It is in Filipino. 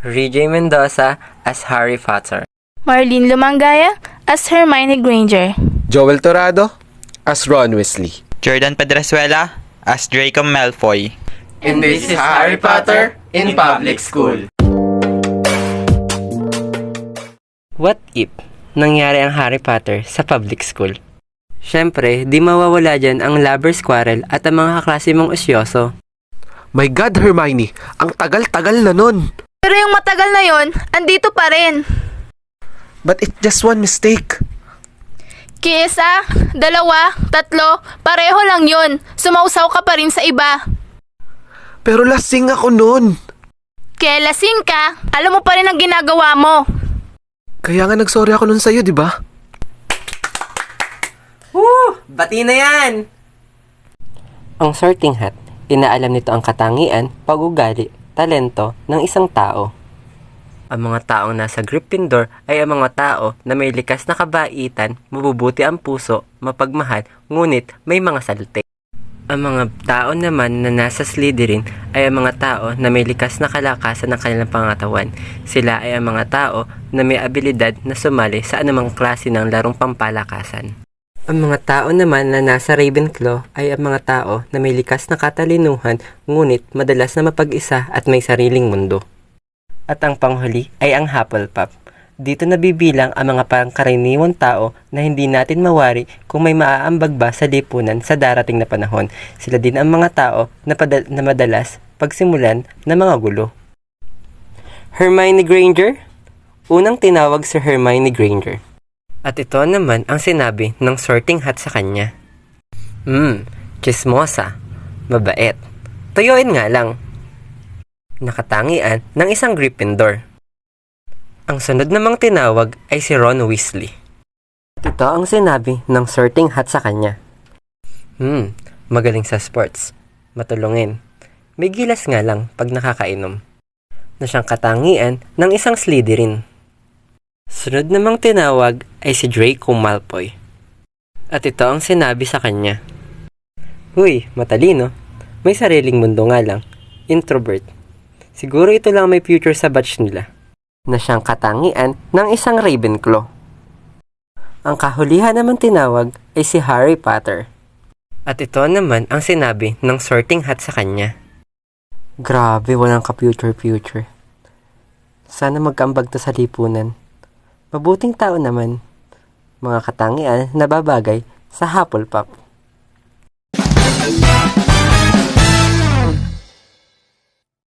RJ Mendoza as Harry Potter. Marlene Lumangaya as Hermione Granger. Joel Torado as Ron Weasley. Jordan Pedrezuela as Draco Malfoy. And this is Harry Potter in Public School. What if nangyari ang Harry Potter sa public school? Siyempre, di mawawala dyan ang lovers quarrel at ang mga kaklase mong usyoso. My God, Hermione, ang tagal-tagal na nun. Pero yung matagal na yon, andito pa rin. But it's just one mistake. Kisa, 2, 3, pareho lang yon. Sumausaw ka pa rin sa iba. Pero lasing ako nun. Kaya lasing ka, alam mo pa rin ang ginagawa mo. Kaya nga nagsorry ako nun sa'yo, di ba? Bati na yan! Ang Sorting Hat, inaalam nito ang katangian, pag-ugali, talento ng isang tao. Ang mga taong nasa Gryffindor ay ang mga tao na may likas na kabaitan, mabubuti ang puso, mapagmahal, ngunit may mga salte. Ang mga tao naman na nasa Slytherin ay ang mga tao na may likas na kalakasan ng kanilang pangatawan. Sila ay ang mga tao na may abilidad na sumali sa anumang klase ng larong pampalakasan. Ang mga tao naman na nasa Ravenclaw ay ang mga tao na may likas na katalinuhan ngunit madalas na mapag-isa at may sariling mundo. At ang panghuli ay ang Hufflepuff. Dito nabibilang ang mga pangkaraniwang tao na hindi natin mawari kung may maaambag ba sa lipunan sa darating na panahon. Sila din ang mga tao na madalas pagsimulan ng mga gulo. Hermione Granger? Unang tinawag si Hermione Granger. At ito naman ang sinabi ng Sorting Hat sa kanya. Chismosa, mabait, tuyuin nga lang. Nakatangian ng isang Gryffindor. Ang sunod namang tinawag ay si Ron Weasley. At ito ang sinabi ng Sorting Hat sa kanya. Magaling sa sports, matulungin, may gilas nga lang pag nakakainom. Na siyang katangian ng isang Slytherin. Sunod namang tinawag ay si Draco Malfoy. At ito ang sinabi sa kanya. Huy, matalino. May sariling mundo nga lang. Introvert. Siguro ito lang may future sa batch nila. Na siyang katangian ng isang Ravenclaw. Ang kahulihan naman tinawag ay si Harry Potter. At ito naman ang sinabi ng Sorting Hat sa kanya. Grabe, walang ka-future. Sana magkaambag to sa lipunan. Mabuting tao naman. Mga katangian na babagay sa Hufflepuff.